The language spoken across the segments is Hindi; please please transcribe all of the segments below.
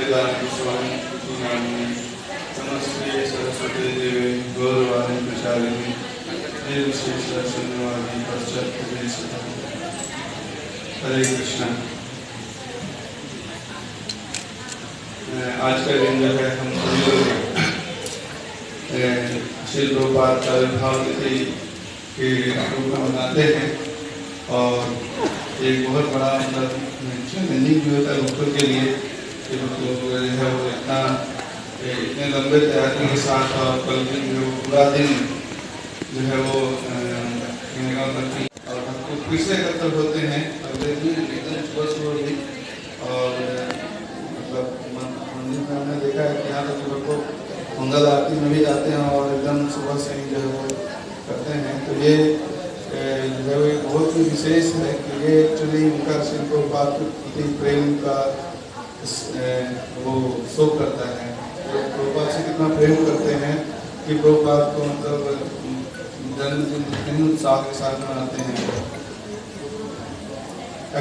वेदांत स्वामी नामिने नमस्ते सरस्वती देवे गौरवाणी प्रचारिणी निर्विशेष शून्यवादी पश्चात। हरे कृष्णा। आज का दिन जो है हम सभी लोग श्री प्रभुपाद का आविर्भाव तिथि के रूप में मनाते हैं और एक बहुत बड़ा मतलब चैलेंजिंग भी होता है भक्तों के लिए कि मतलब जो है वो इतने लंबे तैयारी के साथ और कल दिन जो पूरा दिन जो है वो और हमको फिर से एकत्र होते हैं अगले दिन एकदम सुबह भी और मतलब मंदिर में हमने देखा है कि यहाँ तक सुबह को मंगल आरती में भी जाते हैं और एकदम सुबह से ही जो है वो करते हैं। तो ये जो है बहुत ही विशेष है कि ये एक्चुअली उनका श्री प्रभुपाद के प्रति प्रेम का वो शो करता है। तो प्रभुपाद से कितना प्रेम करते हैं कि प्रभुपाद को मतलब जन्मदिन कितने उत्साह के साथ मनाते हैं।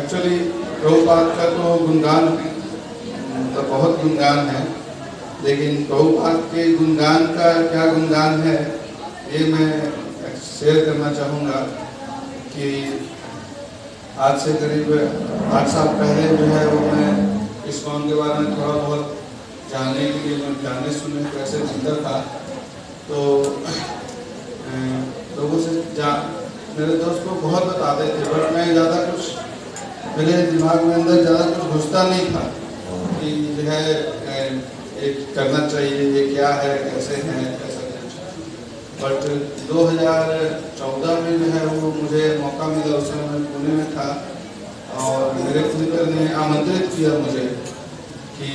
एक्चुअली प्रभुपाद का तो गुणगान मतलब बहुत गुणगान है, लेकिन प्रभुपाद के गुणगान का क्या गुणगान है ये मैं शेयर करना चाहूँगा कि आज से करीब 8 साल पहले जो है वो मैं इस्कॉन के बारे में थोड़ा बहुत जानने के लिए मैं जानने सुनने कैसे जीता था। तो लोगों से मेरे दोस्त को बहुत बताते थे, बट मैं ज़्यादा कुछ मेरे दिमाग में अंदर ज़्यादा कुछ घुसता नहीं था कि जो है एक करना चाहिए, ये क्या है, कैसे है, कैसा कुछ। बट 2014 में जो है वो मुझे मौका मिला, उस समय मैं पुणे में था और मेरे मित्र ने आमंत्रित किया मुझे कि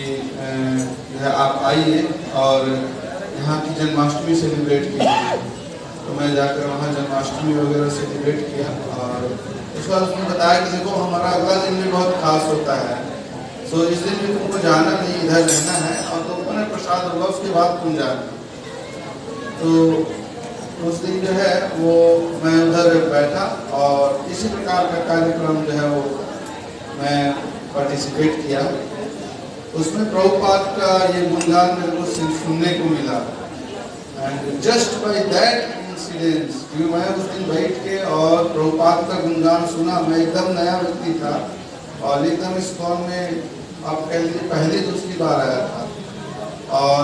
जो है आप आइए और यहाँ की जन्माष्टमी सेलिब्रेट कीजिए। तो मैं जाकर वहाँ जन्माष्टमी वगैरह सेलिब्रेट किया और उस बार उसने बताया कि देखो हमारा अगला दिन भी बहुत खास होता है, तो इस दिन भी तुमको जाना नहीं, इधर रहना है और दोपहर में प्रसाद होगा, उसके बाद तुम जाना। तो उस दिन जो है वो मैं उधर बैठा और इसी प्रकार का कार्यक्रम जो है वो मैं पार्टिसिपेट किया। उसमें प्रभुपाद का ये गुणगान मेरे को सुनने को मिला and just by that incidence क्योंकि मैं उस दिन बैठ के और प्रभुपाद का गुणगान सुना। मैं एकदम नया व्यक्ति था और एकदम इस्कॉन में आप कह लीजिए पहली दूसरी बार आया था और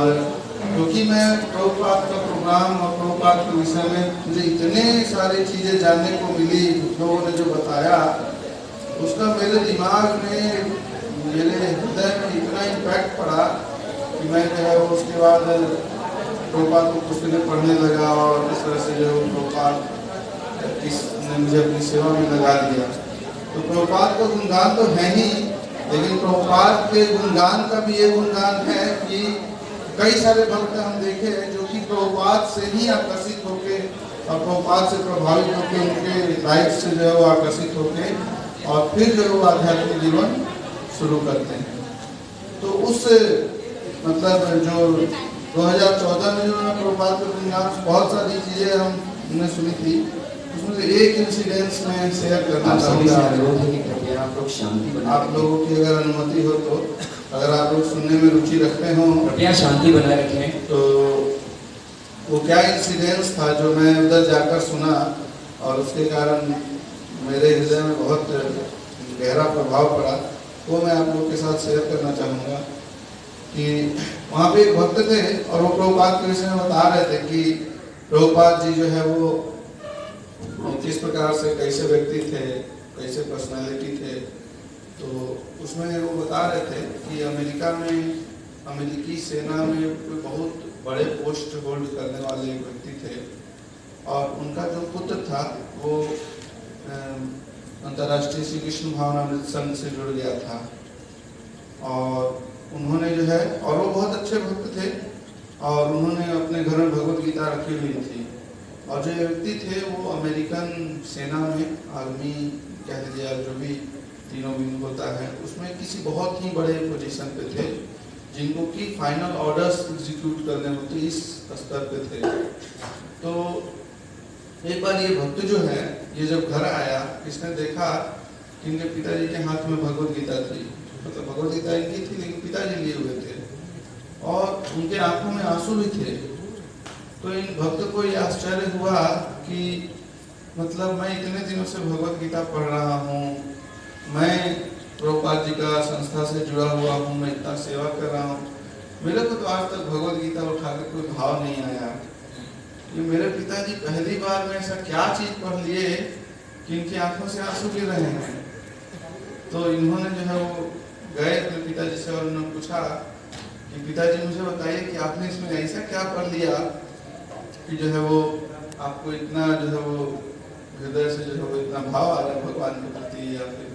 क्योंकि मैं प्रभुपाद का प्रोग्राम और प्रभुपाद के विषय में मुझे इतने सारी चीज़ें जानने को मिली, लोगों ने जो बताया उसका मेरे दिमाग में मेरे हृदय में इतना इम्पैक्ट पड़ा कि मैं जो है उसके बाद प्रभुपाद को कुछ दिन पढ़ने लगा और इस तरह से जो प्रभुपाद ने मुझे अपनी सेवा में लगा दिया। तो प्रभुपाद का गुणगान तो है ही, लेकिन प्रभुपाद के गुणगान का भी ये गुणगान है कि कई सारे भक्त हम देखे जो कि प्रभुपाद से ही आकर्षित होके और प्रभुपाद से प्रभावित होके उनके लाइफ से जो है वो आकर्षित होके और फिर जो है वो आध्यात्मिक जीवन शुरू करते हैं। तो उस मतलब जो 2014 में जो प्रभुपाद के गुणगान बहुत सारी चीज़ें हमने सुनी थी, उसमें से एक इंसिडेंस में शेयर करना चाहूँगा। आप लोगों की अगर अनुमति हो तो अगर आप लोग सुनने में रुचि रखते हो कृपया शांति बनाए रखें। तो वो क्या इंसिडेंस था जो मैं उधर जाकर सुना और उसके कारण मेरे हृदय में बहुत गहरा प्रभाव पड़ा, वो मैं आप लोग के साथ शेयर करना चाहूँगा। कि वहाँ पे एक भक्त थे और वो प्रभुपाद के विषय में बता रहे थे कि प्रभुपाद जी जो है वो किस प्रकार से कैसे व्यक्ति थे, कैसे पर्सनालिटी थे। तो उसमें वो बता रहे थे कि अमेरिका में अमेरिकी सेना में कोई बहुत बड़े पोस्ट होल्ड करने वाले एक व्यक्ति थे और उनका जो पुत्र था वो अंतर्राष्ट्रीय श्री कृष्ण भावनामृत संघ से जुड़ गया था और उन्होंने जो है और वो बहुत अच्छे भक्त थे और उन्होंने अपने घर में भगवत गीता रखी हुई थी और जो व्यक्ति थे वो अमेरिकन सेना में आर्मी कह लीजिए जो भी तीनों विंग होता है उसमें किसी बहुत ही बड़े पोजीशन पे थे जिनको कि फाइनल ऑर्डर्स एग्जीक्यूट करने होते इस स्तर पे थे। तो एक बार ये भक्त जो है ये जब घर आया, इसने देखा कि इनके पिताजी के हाथ में भगवत गीता थी, मतलब भगवत गीता इनकी थी लेकिन पिताजी लिए हुए थे। और उनके आंखों में आंसू भी थे। तो इन भक्त को यह आश्चर्य हुआ कि मतलब मैं इतने दिनों से भगवत गीता पढ़ रहा हूँ, मैं प्रभुपाद जी का संस्था से जुड़ा हुआ हूँ, मैं इतना सेवा कर रहा हूँ, मेरे को तो आज तक भगवत गीता उठाकर कोई भाव नहीं आया। ये मेरे पिताजी पहली बार में ऐसा क्या चीज पढ़ लिए कि इनकी आंखों से आंसू गिर रहे हैं। तो इन्होंने जो है वो गए अपने पिताजी से और उन्होंने पूछा कि पिताजी मुझे बताइए कि आपने इसमें ऐसा क्या पढ़ लिया कि जो है वो आपको इतना जो है वो हृदय से जो है वो इतना भाव आ रहा है भगवान के प्रति। या फिर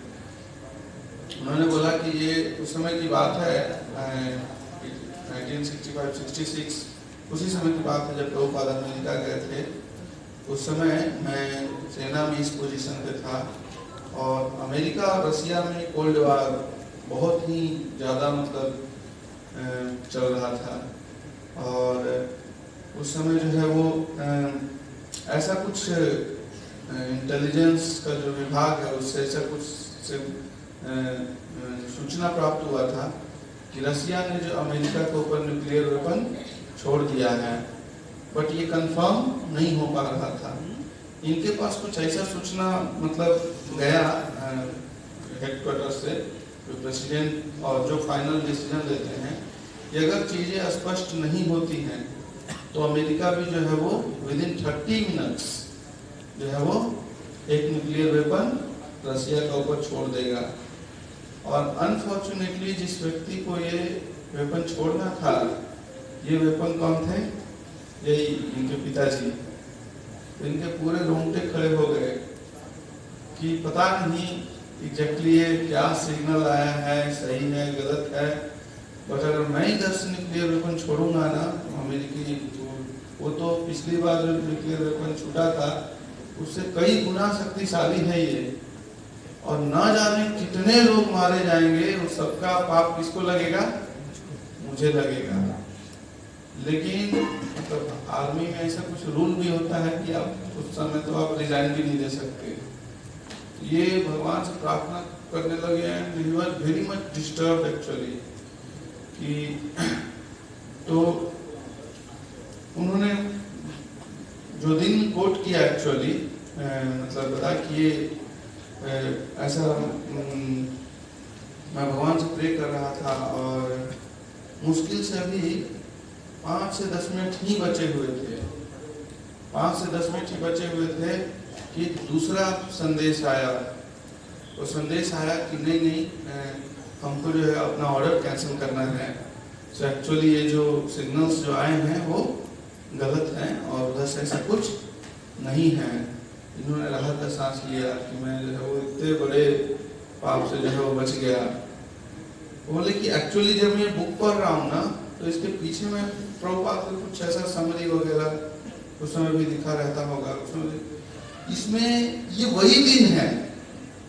उन्होंने बोला कि ये उस समय की बात है 1965-66, उसी समय की बात है जब प्रभुपाद अमेरिका गए थे। उस समय मैं सेना में इस पोजीशन पे था और अमेरिका और रसिया में कोल्ड वार बहुत ही ज़्यादा मतलब चल रहा था। और उस समय जो है वो ऐसा कुछ इंटेलिजेंस का जो विभाग है उससे ऐसा कुछ से सूचना प्राप्त हुआ था कि रसिया ने जो अमेरिका के ऊपर न्यूक्लियर वेपन छोड़ दिया है, बट ये कंफर्म नहीं हो पा रहा था। इनके पास कुछ ऐसा सूचना मतलब गया हेडक्वार्टर से, जो प्रेसिडेंट और जो फाइनल डिसीजन लेते हैं कि अगर चीज़ें स्पष्ट नहीं होती हैं तो अमेरिका भी जो है वो विदिन 30 मिनट्स जो है वो एक न्यूक्लियर वेपन रसिया के ऊपर छोड़ देगा। और अनफॉर्चुनेटली जिस व्यक्ति को ये वेपन छोड़ना था, ये वेपन कौन थे? यही इनके पिताजी। तो इनके पूरे रोंगटे खड़े हो गए कि पता नहीं एग्जैक्टली ये क्या सिग्नल आया है, सही है गलत है, बट अगर मैं इधर से न्यूक्लियर वेपन छोड़ूंगा ना अमेरिकी, वो तो पिछली बार जो न्यूक्लियर वेपन छूटा था उससे कई गुना शक्तिशाली है ये, और ना जाने कितने लोग मारे जाएंगे, उस सबका पाप किसको लगेगा? मुझे लगेगा। लेकिन तो आर्मी में ऐसा कुछ रूल भी होता है कि आप उस समय तो आप रिजाइन भी नहीं दे सकते। ये भगवान से प्रार्थना करने लगे and he was very much disturb actually कि तो उन्होंने जो दिन कोट किया एक्चुअली मतलब बता कि ये ऐसा मैं भगवान से प्रे कर रहा था और मुश्किल से अभी 5 से 10 मिनट ही बचे हुए थे, 5 से 10 मिनट ही बचे हुए थे कि दूसरा संदेश आया। वो संदेश आया कि नहीं हमको जो है अपना ऑर्डर कैंसिल करना है। सो एक्चुअली ये जो सिग्नल्स जो आए हैं वो गलत हैं और उधर से ऐसा कुछ नहीं है। इन्होंने राहत का सांस लिया कि मैं जो है वो इतने बड़े पाप से जो है वो बच गया। बोले कि एक्चुअली जब मैं बुक पढ़ रहा हूँ ना तो इसके पीछे में प्रभुपाद को कुछ ऐसा समरी वगैरह उस समय भी दिखा रहता होगा। इसमें ये वही दिन है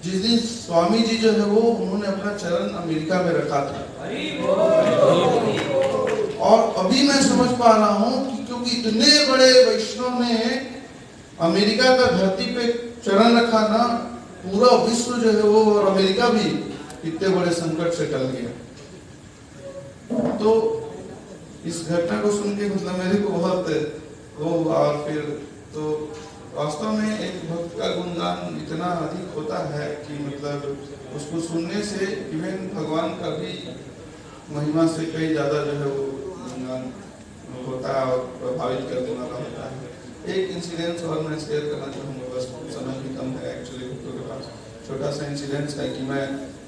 जिस दिन स्वामी जी जो है वो उन्होंने अपना चरण अमेरिका में रखा था। और अभी मैं समझ पा रहा हूँ कि क्योंकि इतने बड़े वैष्णव ने अमेरिका का धरती पे चरण रखा ना, पूरा विश्व जो है वो और अमेरिका भी इतने बड़े संकट से टल गया। तो इस घटना को सुन के मतलब मेरे को बहुत वो, और फिर तो वास्तव में एक भक्त का गुणगान इतना अधिक होता है कि मतलब उसको सुनने से इवन भगवान का भी महिमा से कई ज्यादा जो है वो गुणगान होता है और प्रभावित करने वाला होता है। एक इंसिडेंस और मैं शेयर करना चाहूँगा, बस समय भी कम है एक्चुअली भक्तों के पास। छोटा सा इंसिडेंस है कि मैं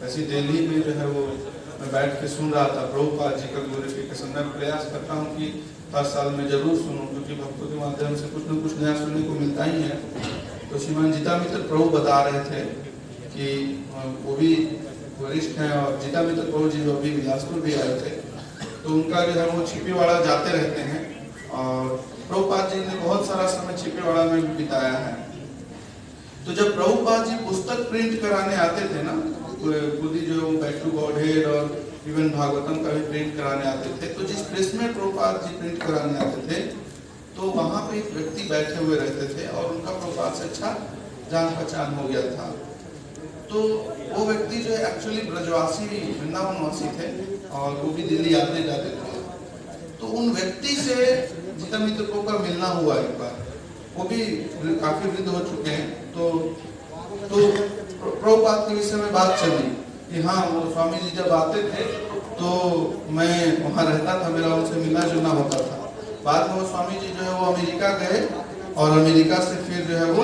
ऐसी दिल्ली में जो है वो मैं बैठ के सुन रहा था प्रभुपाद जी का ग्लोरिफिकेशन। मैं प्रयास करता हूँ कि हर साल में जरूर सुनूं क्योंकि भक्तों के माध्यम से कुछ न कुछ नया सुनने को मिलता ही है। तो श्रीमान जीता मित्र प्रभु बता रहे थे कि वो भी वरिष्ठ हैं और जीता मित्र प्रभु जी जो अभी बिलासपुर भी आए थे, तो उनका जो है वो छिपीवाड़ा जाते रहते हैं और प्रभुपाद जी ने बहुत सारा समय छिपीवाड़ा में भी बिताया है। तो जब प्रभुपाद जी पुस्तक प्रिंट कराने आते थे ना, खुद ही जो बैक टू गॉडहेड और इवन भागवतम का भी प्रिंट कराने आते थे, तो जिस प्रेस में प्रभुपाद जी प्रिंट कराने आते थे तो वहाँ पे एक व्यक्ति बैठे हुए रहते थे और उनका प्रभुपाद से अच्छा जान पहचान हो गया था। तो वो व्यक्ति जो है एक्चुअली ब्रजवासी वृंदावन वासी थे और वो भी दिल्ली आते जाते थे। उन व्यक्ति से जीता मित्र को का मिलना हुआ एक बार, वो भी काफी वृद्ध हो चुके हैं। तो प्रभुपाद के विषय में बात चली कि हाँ, वो स्वामी जी जब आते थे तो मैं वहाँ रहता था, मेरा उनसे मिलना जुलना होता था। बाद में वो स्वामी जी जो है वो अमेरिका गए और अमेरिका से फिर जो है वो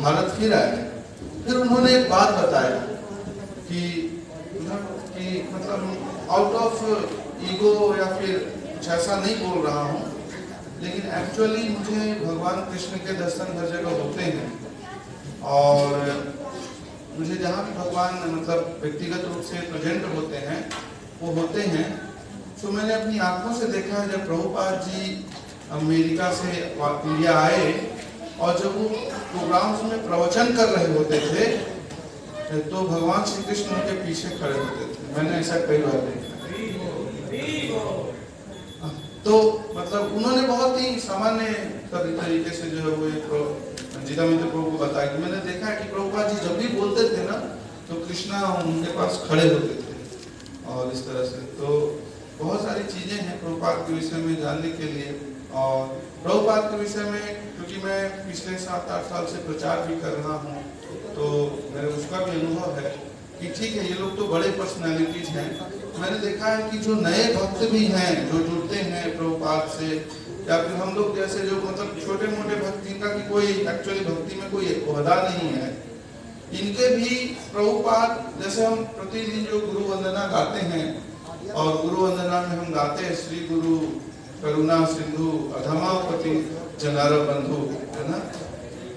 भारत फिर आए। फिर उन्होंने एक बात बताया कि मतलब आउट ऑफ ईगो या फिर कुछ ऐसा नहीं बोल रहा हूँ, लेकिन एक्चुअली मुझे भगवान कृष्ण के दर्शन हर जगह होते हैं और मुझे जहाँ भी भगवान मतलब व्यक्तिगत रूप से प्रेजेंट होते हैं वो होते हैं। तो मैंने अपनी आंखों से देखा है जब प्रभुपाद जी अमेरिका से इंडिया आए और जब वो प्रोग्राम्स में प्रवचन कर रहे होते थे तो भगवान श्री कृष्ण उनके पीछे खड़े होते थे। मैंने ऐसा कई बार देखा। तो मतलब उन्होंने बहुत ही सामान्य तरीके से जो है वो जीता मित्र प्रभु को बताया कि मैंने देखा है कि प्रभुपाद जी जब भी बोलते थे ना तो कृष्णा उनके पास खड़े होते थे और इस तरह से। तो बहुत सारी चीजें हैं प्रभुपाद के विषय में जानने के लिए। और प्रभुपाद के विषय में क्योंकि मैं पिछले 7-8 साल से प्रचार भी कर रहा हूँ तो मेरे उसका भी अनुभव है कि ठीक है, ये लोग तो बड़े पर्सनैलिटीज हैं। मैंने देखा है कि जो नए भक्त भी हैं जो जुड़ते हैं प्रभुपाद से, या फिर हम लोग जैसे जो मतलब छोटे मोटे भक्त जिनका कि कोई एक्चुअली भक्ति में कोई ओहदा नहीं है, इनके भी प्रभुपाद जैसे हम प्रतिदिन जो गुरु वंदना गाते हैं और गुरु वंदना में हम गाते हैं श्री गुरु करुणा सिंधु अधमापति जनार बंधु, है ना,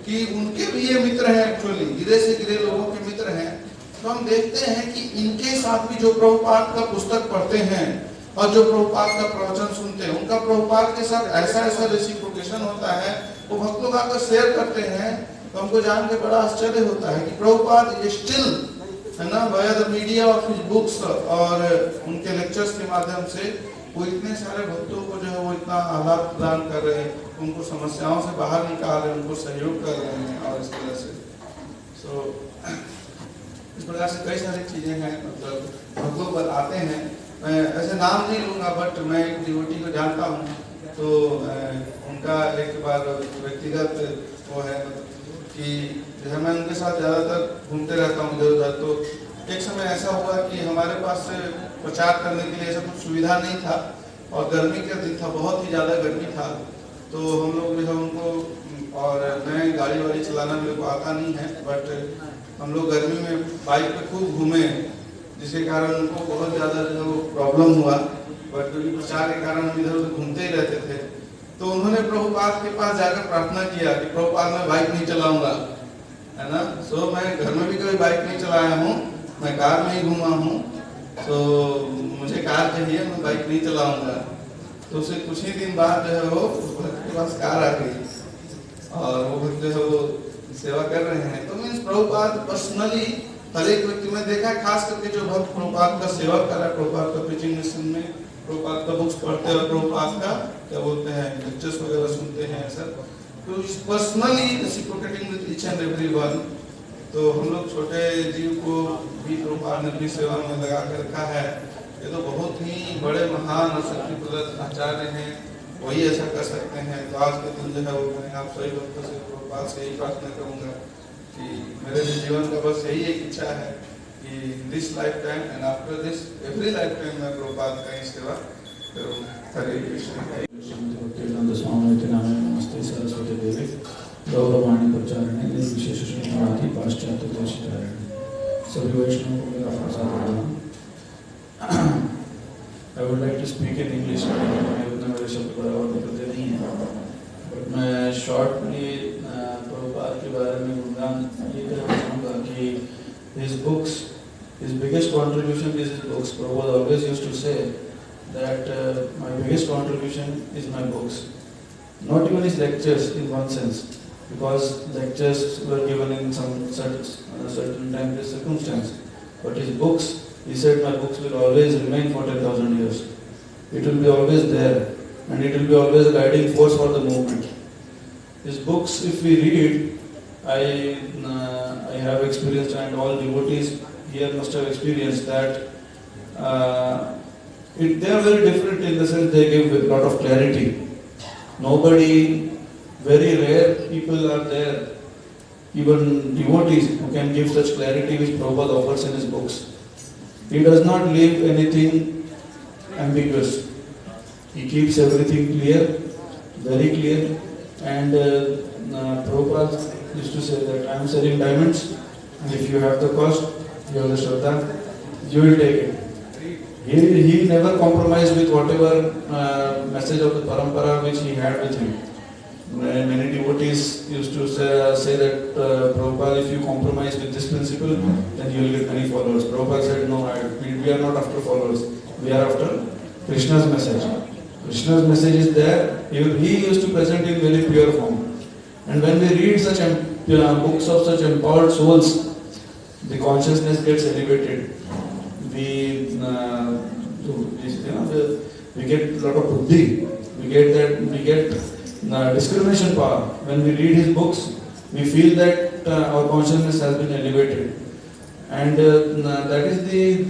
कि उनके भी ये मित्र हैं, एक्चुअली गिरे से गिरे लोगों के मित्र हैं। तो हम देखते हैं कि इनके साथ भी जो प्रभुपाद का पुस्तक पढ़ते हैं और जो प्रभुपाद का प्रवचन सुनते हैं, उनका प्रभुपाद के साथ ऐसा रेसिप्रोकेशन होता है, वो भक्त लोग आकर शेयर करते हैं। तो हमको जान के बड़ा आश्चर्य होता है कि प्रभुपाद स्टिल, है ना, via the media of his books और उनके लेक्चर्स के माध्यम से वो इतने सारे भक्तों को जो है वो इतना आह्लाद प्रदान कर रहे हैं, उनको समस्याओं से बाहर निकाल रहे हैं, उनको सहयोग कर रहे हैं और इस तरह से। इस प्रकार से कई सारी चीजें हैं, मतलब भक्त लोग बताते हैं। मैं ऐसे नाम नहीं लूंगा, बट मैं एक डिवोटी को जानता हूँ, तो उनका एक बार व्यक्तिगत वो है कि जो है मैं उनके साथ ज़्यादातर घूमते रहता हूँ इधर उधर। तो एक समय ऐसा हुआ कि हमारे पास प्रचार करने के लिए ऐसा कुछ सुविधा नहीं था और गर्मी का दिन था, बहुत ही ज़्यादा गर्मी था। तो हम लोग जो है उनको, और मैं गाड़ी वाड़ी चलाना मेरे को आता नहीं है, बट हम लोग गर्मी में बाइक पे खूब घूमे, जिसके कारण उनको बहुत ज़्यादा जो प्रॉब्लम हुआ। बट क्योंकि प्रचार के कारण हम इधर उधर घूमते ही रहते थे, तो उन्होंने प्रभुपाद के पास जाकर प्रार्थना किया कि प्रभुपाद मैं बाइक नहीं चलाऊंगा, है ना। सो मैं घर में भी कभी बाइक नहीं चलाया हूँ, मैं कार में ही घूमा हूँ, तो मुझे कार चाहिए, मैं बाइक नहीं चलाऊंगा। तो उससे कुछ ही दिन बाद जो है वो भक्त के पास कार आ गई और वो भक्त जो है वो सेवा कर रहे हैं। तो मीन्स प्रभुपाद पर्सनली हर एक व्यक्ति में देखा है, खास करके जो भक्त प्रभुपाद का सेवा कर रहा है, प्रभुपाद का प्रीचिंग मिशन में प्रभुपाद का बुक्स पढ़ते हैं और प्रभुपाद का क्या बोलते हैं लेक्चर्स वगैरह सुनते हैं सर, तो personally reciprocating with each and everyone. तो हम लोग छोटे जीव को भी प्रभुपाद ने अपनी सेवा में लगा कर रखा है। ये तो बहुत ही बड़े महान और शक्ति प्रदत्त आचार्य हैं, वही ऐसा कर सकते हैं। तो आज के दिन जो है वो मैं आप सभी भक्तों से प्रभुपाद से यही प्रार्थना करूँगा कि मेरे जीवन का बस यही एक इच्छा है कि this life time and after this every life time मैं प्रभुपाद का ही सेवा करूँगा। हरे कृष्ण। स्वामी नाम नमस्ते सरस्वती देवी गौरवाणी प्रचारणे विशेष मराठी पाश्चात्य देशचारणे सभी वैष्णवों को मेरा प्रसाद प्रणाम। I would like to speak in English, उतना मेरे शब्द बराबर निकलते नहीं हैं, बट मैं शॉर्टली प्रभुपाद के बारे में गुणगान ये कहना चाहूँगा कि his books, his biggest contribution is his books. Prabhupada always used to say that my biggest contribution is my books. Not even his lectures in one sense, because lectures were given in some certain time and circumstance, but his books, he said, my books will always remain for 10,000 years. It will be always there, and it will be always a guiding force for the movement. His books, if we read, I have experienced, and all devotees here must have experienced that They are very different in the sense they give a lot of clarity. Nobody, very rare people are there, even devotees, who can give such clarity which Prabhupada offers in his books. He does not leave anything ambiguous. He keeps everything clear, very clear. And Prabhupada used to say that I am selling diamonds, and if you have the cost, you have the Shraddha, you will take it. He never compromised with whatever message of the parampara which he had with him. Many devotees used to say that Prabhupada, if you compromise with this principle, then you will get many followers. Prabhupada said, no, we are not after followers. We are after Krishna's message. Krishna's message is there. He used to present in very pure form. And when we read such books of such empowered souls, the consciousness gets elevated. We get a lot of buddhi. We get discrimination power. When we read his books, we feel that our consciousness has been elevated. And that is the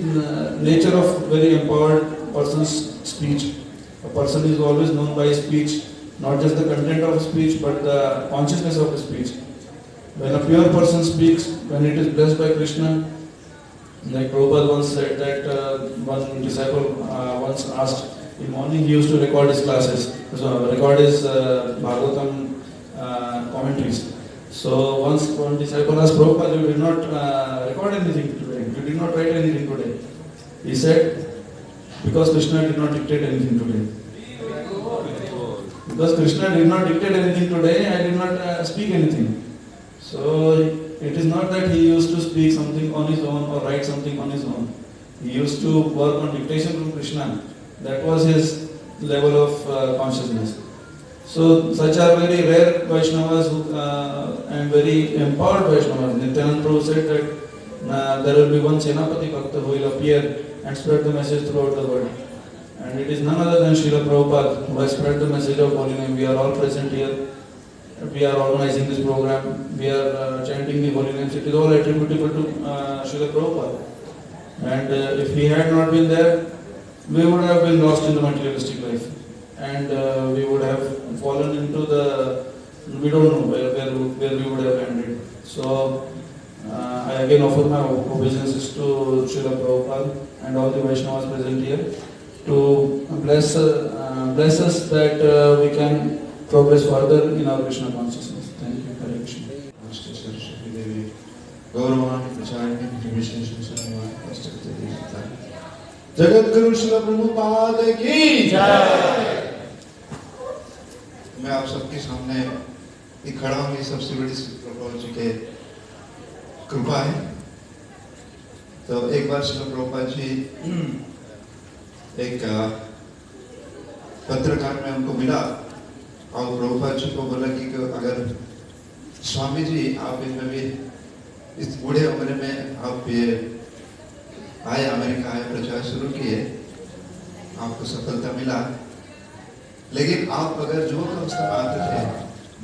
nature of very empowered person's speech. A person is always known by his speech, not just the content of his speech, but the consciousness of his speech. When a pure person speaks, when it is blessed by Krishna, like Prabhupada once said that one disciple once asked, in morning he used to record his classes, record his Bhagavatam commentaries. So once one disciple asked Prabhupada, you did not record anything today, you did not write anything today. He said, because Krishna did not dictate anything today. Because Krishna did not dictate anything today, I did not speak anything. So it is not that he used to speak something on his own or write something on his own. He used to work on dictation from Krishna. That was his level of consciousness. So such are very rare Vaishnavas and very empowered Vaishnavas. Nityananda Prabhu said that there will be one Senapati Bhakta who will appear and spread the message throughout the world. And it is none other than Srila Prabhupada who has spread the message of Holy Name. We are all present here. We are organizing this program. We are chanting the Holy Names. It is all attributable to Srila Prabhupada. And if he had not been there, we would have been lost in the materialistic life. And we would have fallen into the, we don't know where we would have ended. So I again offer my obeisances to Srila Prabhupada and all the Vaishnavas present here to bless us that we can progress further in our Krishna consciousness. Thank you. Hare Krishna. Jagat Guru Shri Prabhupada की जय। मैं आप सबके सामने एक खड़ा हूँ, ये सबसे बड़ी प्रभुपाद जी के कृपा है। तो एक बार श्री प्रभुपाद जी एक पत्रकार में उनको मिला और प्रभुपाद जी को बोला कि अगर स्वामी जी आप इसमें भी इस बूढ़े उम्र में आप ये आए, अमेरिका आए, प्रचार शुरू किए, आपको सफलता मिला, लेकिन आप अगर जो अवस्था में आते थे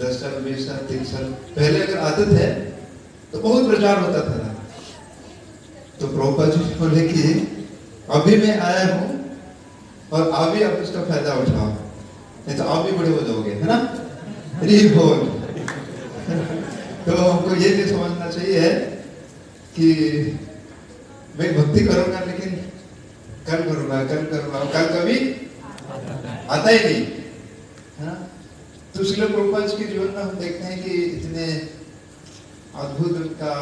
10 साल 20 साल 30 साल पहले अगर आते थे तो बहुत प्रचार होता था। तो प्रभुपाद जी बोले कि अभी मैं आया हूँ और अभी आप उसका फायदा उठाओ, नहीं तो आप भी बड़े हो जाओगे, है ना। बोल तो हमको ये भी समझना चाहिए कि मैं भक्ति करूंगा लेकिन कल करूंगा, कल कभी आता ही नहीं, है ना। तो श्रील प्रभुपाद के जीवन में हम देखते हैं कि इतने अद्भुत उनका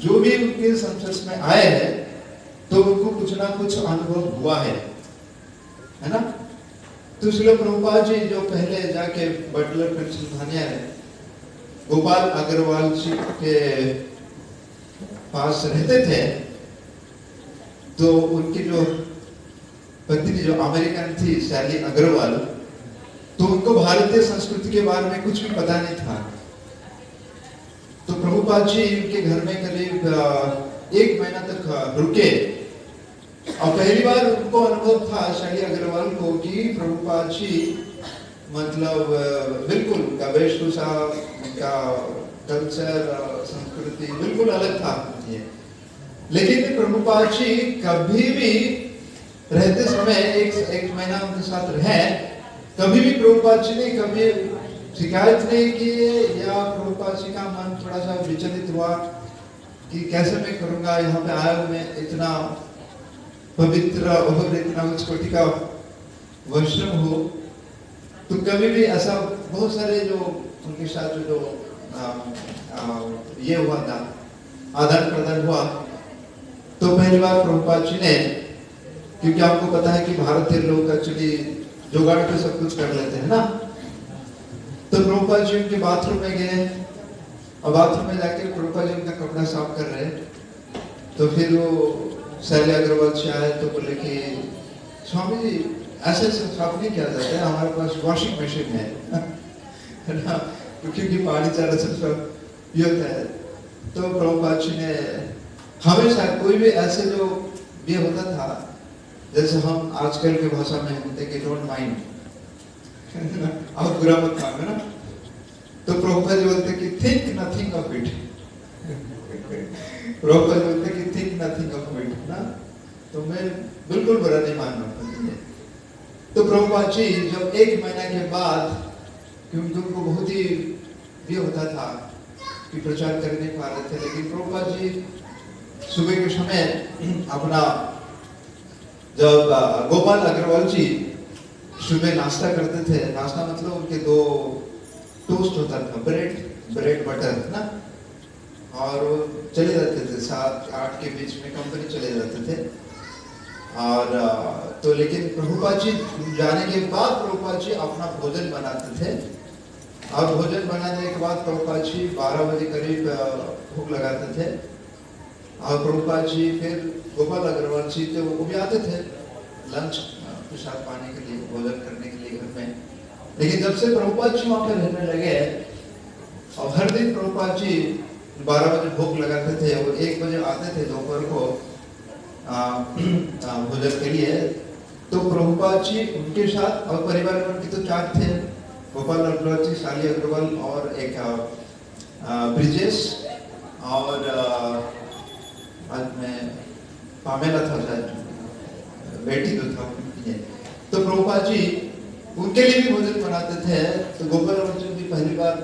जो भी उनके संस्पर्श में आए हैं तो उनको कुछ ना कुछ अनुभव हुआ है ना। तो श्रील प्रभुपाद जी जो पहले जाके बटलर पेंसिल्वेनिया है गोपाल अग्रवाल जी के पास रहते थे, तो उनकी जो पत्नी जो अमेरिकन थी सैली अग्रवाल, तो उनको भारतीय संस्कृति के बारे में कुछ भी पता नहीं था। तो प्रभुपाद जी उनके घर में करीब 1 महीना तक रुके और पहली बार उनको अनुभव था सैली अग्रवाल को कि प्रभुपाद जी मतलब बिल्कुल का वेशभूषा, उनका कल्चर, संस्कृति बिल्कुल अलग था। लेकिन प्रभुपाद जी कभी भी रहते समय एक महीना उनके साथ रहे, कभी भी प्रभुपाद जी ने कभी शिकायत नहीं की या प्रभुपाद जी का मन थोड़ा सा विचलित हुआ कि कैसे मैं करूंगा, यहाँ पे आया मैं इतना पवित्र और इतना उच्च कोटि का वैष्णव हो। तो कभी भी ऐसा बहुत सारे जो उनके साथ जो ये हुआ था, आदान प्रदान हुआ। तो पहली बार प्रभुपाद जी ने, क्योंकि आपको पता है कि भारतीय लोग एक्चुअली जुगाड़ पे सब कुछ कर लेते हैं ना, तो प्रभुपाद जी उनके बाथरूम में गए और बाथरूम में जाके प्रभुपाद जी उनका कपड़ा साफ कर रहे। तो फिर वो शैली अग्रवाल जी आए तो बोले कि स्वामी जी ऐसे साफ नहीं किया जाता है, हमारे पास वॉशिंग मशीन है ना, क्योंकि पानी चारा सब ये होता है। तो प्रभुपाद जी ने हमेशा कोई भी ऐसे जो ये होता था, जैसे हम आजकल के भाषा में होते कि डोंट माइंड, आप बुरा मत मानो ना, तो प्रभुपाद जी बोलते कि think nothing of it. Prabhupada ji बोलते कि थिंक नथिंग ऑफ इट ना, तो मैं बिल्कुल बुरा नहीं मान रहा। तो प्रभुपाद जी जब 1 महीना के बाद, क्योंकि उनको बहुत ही ये होता था कि प्रचार कर नहीं पा रहे थे, लेकिन प्रभुपाद जी सुबह के समय अपना, जब गोपाल अग्रवाल जी सुबह नाश्ता करते थे, नाश्ता मतलब उनके 2 टोस्ट होता था, ब्रेड बटर ना, और वो चले जाते थे 7-8 के बीच में कंपनी चले जाते थे। और तो लेकिन प्रभुपाद जी जाने के बाद प्रभुपाद जी अपना भोजन बनाते थे, और भोजन बनाने के बाद प्रभुपाद जी 12 बजे करीब भूख लगाते थे, और प्रभुपाद जी फिर गोपाल अग्रवाल जी थे, वो भी आते थे लंच प्रसाद पाने के लिए, भोजन करने के लिए घर में। लेकिन जब से प्रभुपाद जी वहाँ पे रहने लगे, और हर दिन प्रभुपाद जी 12 बजे भूख लगाते थे, वो 1 बजे आते थे दोपहर को भोजन के लिए। तो प्रभुपाद जी उनके साथ और परिवार में उनके तो 4 थे, गोपाल अग्रवाल जी, शाली अग्रवाल और एक ब्रिजेश, और आज में पामेला था शायद, बेटी तो था उनकी। तो प्रभुपाद जी उनके लिए भी भोजन बनाते थे। तो गोपाल अग्रवाल जी पहली बार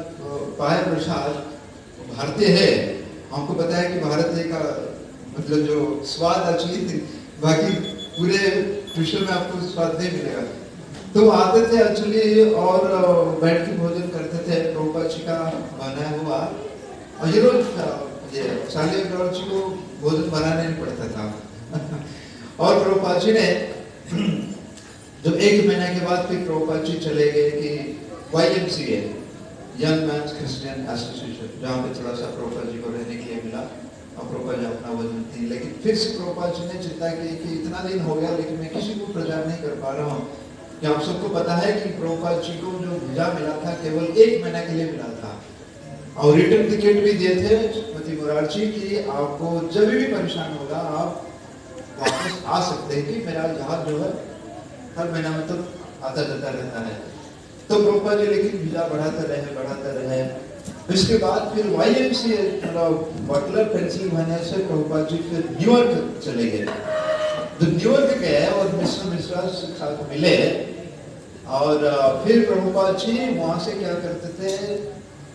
पाए प्रसाद, भारतीय है, हमको पता है कि भारत का मतलब जो स्वाद एक्चुअली बाकी पूरे विश्व में आपको स्वाद नहीं मिलेगा। तो आते थे एक्चुअली और बैठ के भोजन करते थे प्रभुपाद जी का बनाया हुआ, और ये रोज ये शाली अग्रवाल जी को भोजन बनाना नहीं पड़ता था। और प्रभुपाद जी ने जब 1 महीने के बाद फिर प्रभुपाद जी चले गए कि YMCA, young man's Christian association, जहाँ पे थोड़ा सा प्रभुपाद जी को रहने के लिए मिला, और प्रभुपाद जी अपना वजन थी। लेकिन फिर से प्रभुपाद जी ने चिंता की कि इतना दिन हो गया लेकिन मैं किसी को प्रचार नहीं कर पा रहा हूँ। कि आप सबको पता है कि प्रभुपाद जी को जो वीजा मिला था केवल 1 महीना के लिए मिला था, और रिटर्न टिकट भी दिए थे श्रीमती मुरारजी की आपको जब भी परेशान होगा आप वापस आ सकते हैं, कि मेरा जहाज जो है हर महीना में तो आता जाता रहता है। तो प्रभुपाद जी लेकिन वीजा बढ़ाते रहे। इसके बाद फिर YMCA बटलर पेंसिल्वेनिया से प्रभुपाद जी फिर न्यूयॉर्क चले गए। तो न्यूयॉर्क गए और मिस्टर मिश्रा से साथ मिले, और फिर प्रभुपाद जी वहाँ से क्या करते थे,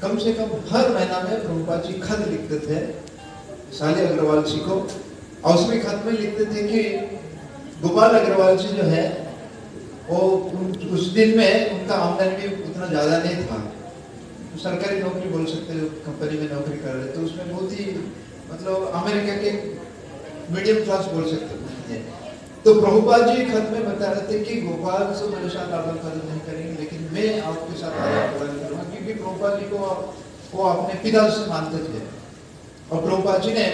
कम से कम हर महीना में प्रभुपाद जी खत लिखते थे शाली अग्रवाल जी को, और उसमें खत में लिखते थे कि गोपाल अग्रवाल जी जो है वो उस दिन में उनका आमदनी भी उतना ज़्यादा नहीं था, सरकारी नौकरी बोल सकते हो, कंपनी में नौकरी कर रहे, तो उसमें बहुत ही मतलब अमेरिका के मीडियम क्लास बोल सकते हैं। तो प्रभुपाद जी खत में बता रहे थे कि गोपाल से मेरे साथ आदान प्रदान नहीं करेंगे, लेकिन मैं आपके साथ आदान प्रदान करूँगा, क्योंकि प्रभुपाद जी को वो अपने पिता से मानते थे। और प्रभुपाद जी ने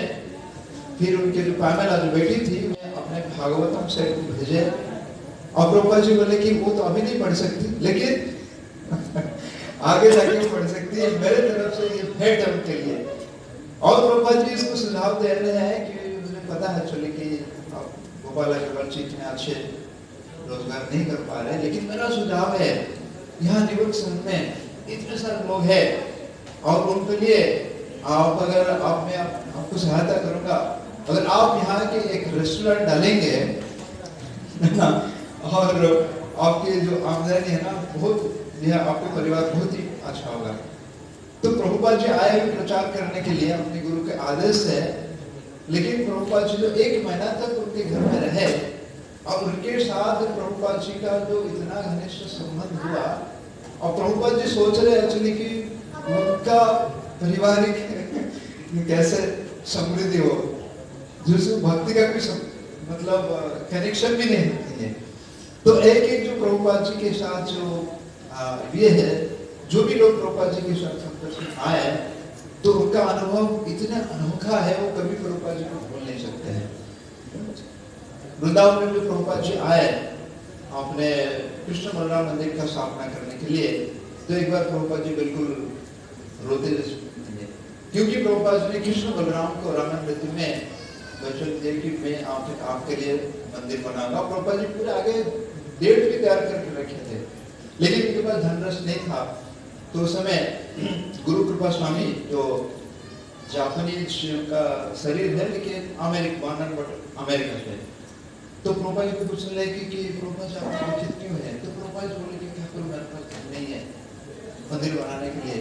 फिर उनके जो पामेला जो बेटी थी अपने भागवतम से भेजे, और प्रभुपाद जी बोले कि वो तो अभी नहीं पढ़ सकती, लेकिन आगे जाके वो पढ़ सकती है, मेरे तरफ से ये भेंट है उनके लिए। और प्रभुपाद जी इसको सुझाव दे रहे हैं कि मुझे पता है चले कि गोपाल अग्रवाल जी इतने अच्छे रोजगार नहीं कर पा रहे, लेकिन मेरा सुझाव है यहाँ न्यूयॉर्क शहर में इतने सारे लोग हैं, और उनके लिए आप अगर आप मैं आपको सहायता करूंगा, अगर आप यहाँ के एक रेस्टोरेंट डालेंगे है ना, और आपकी जो आमदनी है ना बहुत, यह आपका परिवार बहुत ही अच्छा होगा। तो प्रभुपाद जी आए हुए प्रचार करने के लिए अपने गुरु के आदेश से, लेकिन प्रभुपाद जी जो 1 महीना तक उनके घर में रहे और उनके साथ प्रभुपाद जी का जो इतना घनिष्ठ संबंध हुआ, और प्रभुपाद जी सोच रहे एक्चुअली कि उनका पारिवारिक कैसे समृद्धि हो, जिसमें भक्ति का कोई मतलब कनेक्शन भी नहीं है। तो एक एक जो प्रभुपाद जी के साथ जो ये है, जो भी लोग प्रभुपाद जी के साथ संपर्क में आए तो उनका अनुभव इतना अनोखा है, वो कभी प्रभुपाद जी को भूल नहीं सकते हैं। वृंदावन में जो प्रभुपाद जी आए अपने कृष्ण बलराम मंदिर का स्थापना करने के लिए, तो एक बार प्रभुपाद जी बिल्कुल रोते हुए, क्योंकि प्रभुपाद जी ने कृष्ण बलराम को रामायण ऋतु में वचन दिया कि मैं आपके लिए मंदिर बनाऊंगा। प्रभुपाद जी पूरे आगे डेट भी तैयार करके रखे थे, लेकिन उनके पास धनराशि नहीं था। तो उस समय गुरु कृपा स्वामी जो जापानीज का शरीर है, लेकिन अमेरिका से, तो प्रभुपाद जी को पूछने लगे कि प्रभुपाद जी आप दुखित क्यों है? तो प्रभुपाद जी बोले कि क्या करूं, मेरे पास धन नहीं है मंदिर बनाने के लिए।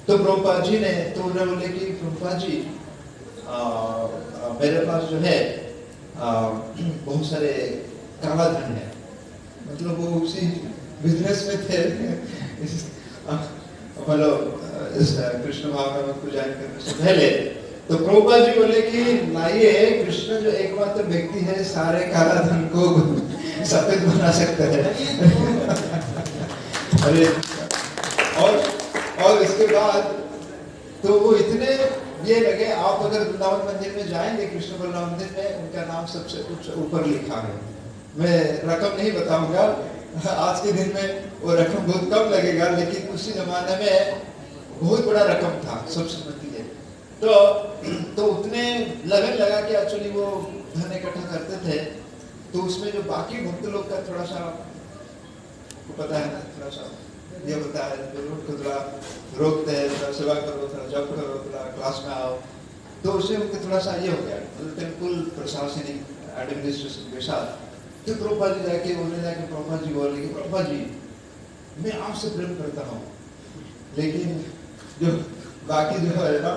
तो प्रभुपाद जी ने तो उन्हें बोले कि प्रभुपाद जी मेरे पास जो है बहुत सारे काला धन है, मतलब वो उसी बिजनेस में थे मतलब कृष्ण भागवत को ज्वाइन करने से पहले। तो प्रभुपाद जी बोले कि लाइए, कृष्ण जो एकमात्र व्यक्ति है सारे काला धन को सफेद बना सकता है। अरे और इसके बाद तो वो इतने ये लगे, आप अगर वृंदावन मंदिर में जाएंगे कृष्ण बलराम मंदिर में, उनका नाम सबसे ऊपर लिखा है। मैं रकम नहीं बताऊंगा, आज के दिन में वो रकम बहुत कम लगेगा, लेकिन उसी जमाने में बहुत बड़ा रकम था, सब समझती है। तो उतने लगन लगा कि एक्चुअली वो धन इकट्ठा करते थे। तो उसमें जो बाकी भक्त लोग का थोड़ा सा आपको पता है ना, थोड़ा सा ये होता है, को थोड़ा रोकते हैं, थोड़ा सेवा करो, थोड़ा जॉब करो, थोड़ा क्लास में आओ, तो उससे उनको थोड़ा सा ये हो गया, मतलब बिल्कुल प्रशासनिक एडमिनिस्ट्रेशन के साथ। तो प्रभुपाद जी जाके बोलने जाके प्रभुपाद जी बोले कि प्रभुपाद जी मैं आपसे प्रेम करता हूँ, लेकिन जो बाकी जो है ना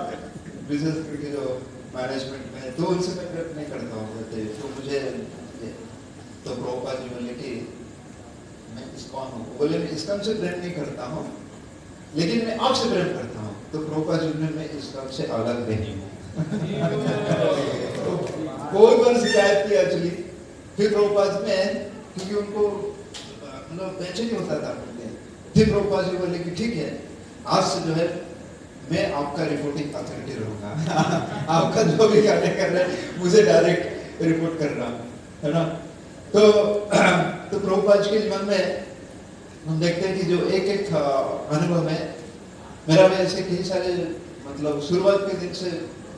बिजनेस के जो मैनेजमेंट में, तो उनसे मैं प्रेम नहीं करता हूँ, तो मुझे तो प्रभुपाद जी बोले कि मैं इस्कॉन हूँ, बोले मैं इस्कॉन से प्रेम नहीं करता हूँ, लेकिन मैं आपसे प्रेम करता हूँ। तो प्रभुपाद जी ने मैं इस्कॉन से अलग नहीं हूँ। बहुत बार शिकायत की एक्चुअली, फिर प्रभुपाद में, क्योंकि उनको मतलब बेचैनी होता था, फिर प्रभुपाद जी बोले कि ठीक है, आज से जो है मैं आपका रिपोर्टिंग अथॉरिटी रहूंगा। आपका जो भी कार्य कर रहे हैं मुझे डायरेक्ट रिपोर्ट करना है ना। तो प्रभुपाद जी के जीवन में हम देखते हैं कि जो एक एक अनुभव है, मेरा भी ऐसे कई सारे मतलब शुरुआत के दिन से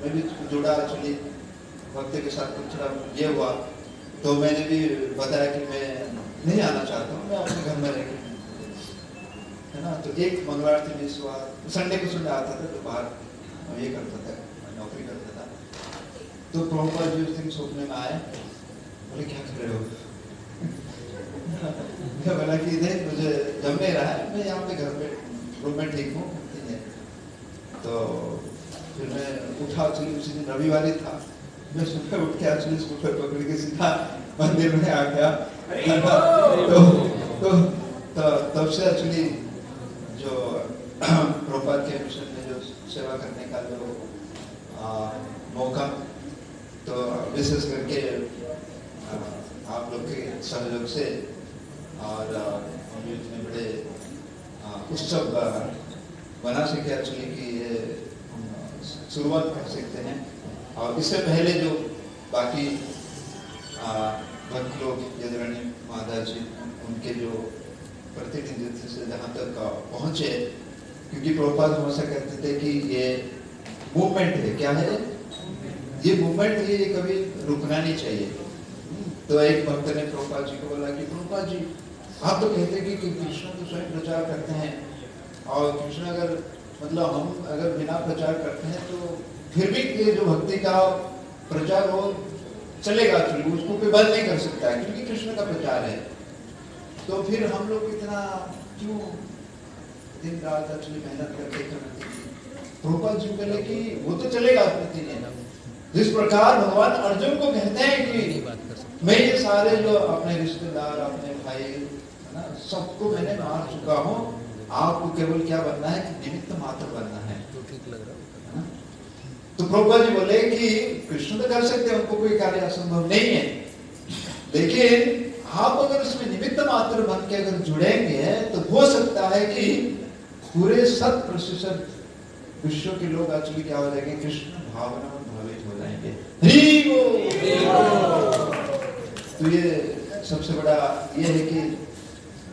मैं भी जुड़ा एक्चुअली भक्ति के साथ, कुछ थोड़ा ये हुआ तो मैंने भी बताया कि मैं नहीं आना चाहता हूँ, मैं अपने घर में रह है ना। तो एक मंगलवार से मिस हुआ, संडे को संडे आता था, तो बाहर ये करता था, नौकरी करता था। तो प्रभुपाद जी उस दिन सोचने में आए, बोले क्या कर रहे हो? मैं बोला कि नहीं मुझे जम नहीं रहा है, मैं यहाँ पे घर पे रूम में ठीक हूँ, ठीक है। तो फिर मैं उठा, चली उसी दिन रविवार ही था, मैं सुबह उठ के एक्चुअली स्कूटर पकड़ के सीधा मंदिर में आ गया। तो तब से एक्चुअली जो प्रभुपाद के मिशन में जो सेवा करने का जो मौका, तो विशेष करके आप लोग के सहयोग से और हम इतने बड़े उत्सव बना सके एक्चुअली कि ये शुरुआत कर सकते हैं। और इससे पहले जो बाकी भक्त लोग यदुरानी माता जी उनके जो प्रतिनिधित्व से जहाँ तक पहुँचे, क्योंकि प्रभुपाद हमेशा कहते थे कि ये मूवमेंट है, क्या है ये मूवमेंट है, ये कभी रुकना नहीं चाहिए। तो एक भक्त ने प्रभुपाद जी को बोला कि प्रभुपाद जी आप तो कहते हैं कि कृष्ण तो स्वयं प्रचार करते हैं, और कृष्ण अगर मतलब हम अगर बिना प्रचार करते हैं तो फिर भी ये जो भक्ति का प्रचार हो चलेगा, उसको कोई बंद नहीं कर सकता है क्योंकि कृष्ण का प्रचार है। तो फिर हम लोग इतना क्यों दिन रात एक्चुअली मेहनत करके प्रभुपाद जी बोले कि वो तो चलेगा प्रतिदिन। जिस प्रकार भगवान अर्जुन को कहते हैं कि मैं ये सारे जो अपने रिश्तेदार, अपने भाई है ना, सबको मैंने मार चुका हूँ, आपको केवल क्या बनना है कि निमित्त मात्र बनना है। तो प्रभुपाद जी बोले कि कृष्ण तो कर सकते हैं, उनको कोई कार्य असंभव नहीं है, लेकिन आप अगर उसमें निमित्त मात्र बन के अगर जुड़ेंगे तो हो सकता है कि पूरे 100% विश्व के लोग एक्चुअली क्या हो जाएंगे, कृष्ण भावना में प्रभावित हो जाएंगे। तो ये सबसे बड़ा ये है कि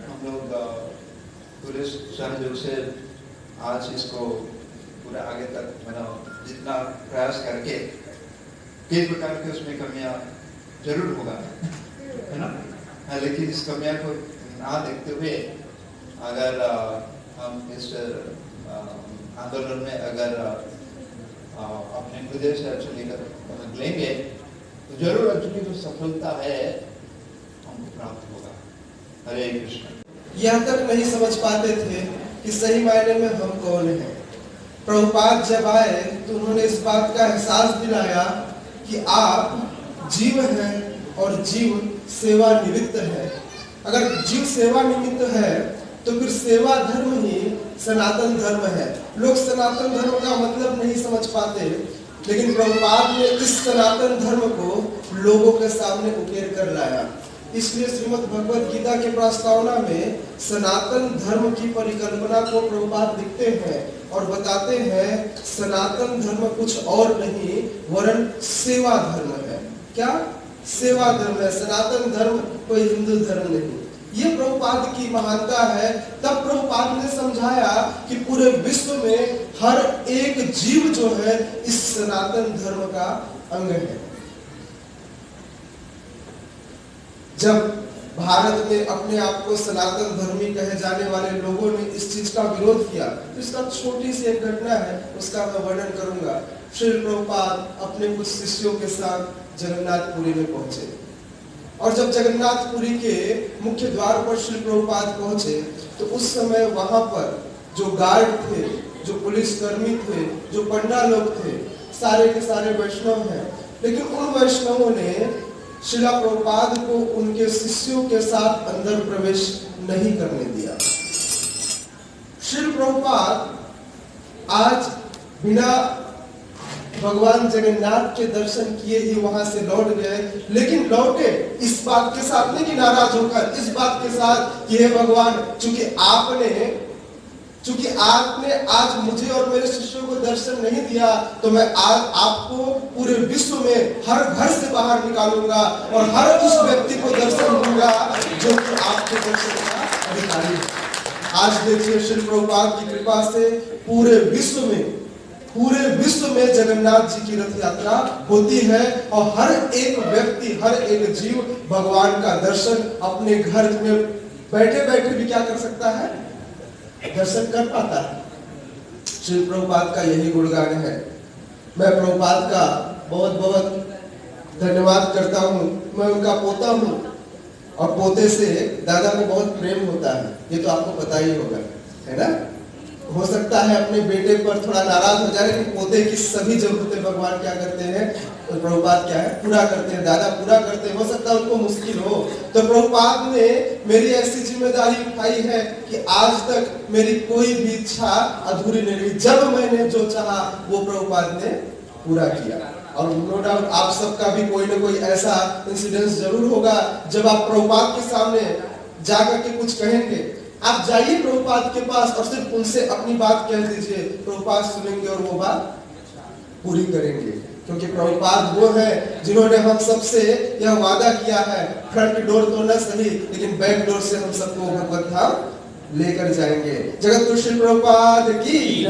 हम लोग पूरे सहयोग से आज इसको पूरा आगे तक जितना प्रयास करके कई प्रकार के उसमें कमियां जरूर होगा, है ना, लेकिन इस कमियां को ना देखते हुए अगर हम इस आंदोलन में अगर अपने हृदय से एक्चुअली कर लेंगे तो जरूर एक्चुअली जो सफलता है हमको प्राप्त होगा। हरे कृष्ण। यह तक नहीं समझ पाते थे कि सही मायने में हम कौन हैं। प्रभुपाद जब आए तो उन्होंने इस बात का एहसास दिलाया कि आप जीव हैं और जीव सेवा निमित्त है। अगर जीव सेवा निमित्त है तो फिर सेवा धर्म ही सनातन धर्म है। लोग सनातन धर्म का मतलब नहीं समझ पाते, लेकिन प्रभुपाद ने इस सनातन धर्म को लोगों के सामने उकेर कर लाया। इसलिए श्रीमद् भगवद गीता के प्रस्तावना में सनातन धर्म की परिकल्पना को प्रभुपाद लिखते हैं और बताते हैं सनातन धर्म कुछ और नहीं वरन सेवा धर्म है। क्या? सेवा धर्म है। सनातन धर्म कोई हिंदू धर्म नहीं। ये प्रभुपाद की महानता है। तब प्रभुपाद ने समझाया कि पूरे विश्व में हर एक जीव जो है इस सनातन धर्म का अंग है। जब भारत में अपने आप को सनातन धर्मी कहे जाने वाले लोगों ने इस चीज का विरोध किया तो इसका छोटी सी एक घटना है, उसका मैं वर्णन करूंगा। श्री प्रभुपाद अपने कुछ शिष्यों के साथ जगन्नाथपुरी में पहुंचे और जब जगन्नाथपुरी के मुख्य द्वार पर श्री प्रभुपाद पहुंचे तो उस समय वहां पर जो गार्ड थे, जो पुलिसकर्मी थे, जो पंडा लोग थे, सारे के सारे वैष्णव हैं, लेकिन उन वैष्णवों ने श्रीला प्रभुपाद को उनके शिष्यों के साथ अंदर प्रवेश नहीं करने दिया। श्री प्रभुपाद आज बिना भगवान जगन्नाथ के दर्शन किए ही वहां से लौट गए, लेकिन लौटे इस बात के साथ नहीं कि नाराज होकर, इस बात के साथ कि हे भगवान, चूंकि आपने आज मुझे और मेरे शिष्यों को दर्शन नहीं दिया तो मैं आज आपको पूरे विश्व में हर घर से बाहर निकालूंगा और हर उस व्यक्ति को दर्शन दूंगा जो कि आपके दर्शन का अधिकारी है। आज देखिए श्री प्रभुपाद की कृपा से पूरे विश्व में जगन्नाथ जी की रथ यात्रा होती है और हर एक व्यक्ति, हर एक जीव भगवान का दर्शन अपने घर में बैठे बैठे भी क्या कर सकता है, दर्शन कर पाता है। श्री प्रभुपाद का यही गुणगान है। मैं प्रभुपाद का बहुत बहुत धन्यवाद करता हूँ। मैं उनका पोता हूँ और पोते से दादा को बहुत प्रेम होता है, ये तो आपको पता ही होगा, है ना। हो सकता है अपने बेटे पर थोड़ा नाराज हो जाए, लेकिन पोते की सभी जरूरतें भगवान क्या करते हैं, तो प्रभुपाद क्या है, पूरा करते हैं, दादा पूरा करते हैं। हो सकता है उनको मुश्किल हो, तो प्रभुपाद ने मेरी ऐसी जिम्मेदारी उठाई है कि आज तक मेरी कोई भी इच्छा अधूरी नहीं रही। जब मैंने जो चाहा वो प्रभुपाद ने पूरा किया। और नो डाउट आप सबका भी कोई ना कोई ऐसा इंसिडेंस जरूर होगा जब आप प्रभुपाद के सामने जाकर के कुछ कहेंगे। आप जाइए प्रभुपाद के पास और सिर्फ उनसे अपनी बात कह दीजिए, प्रभुपाद सुनेंगे और वो बात पूरी करेंगे, क्योंकि प्रभुपाद वो है जिन्होंने हम सबसे यह वादा किया है, फ्रंट डोर तो न सही लेकिन बैक डोर से हम सबको भगवत धाम लेकर जाएंगे। जगत गुरु श्री प्रभुपाद की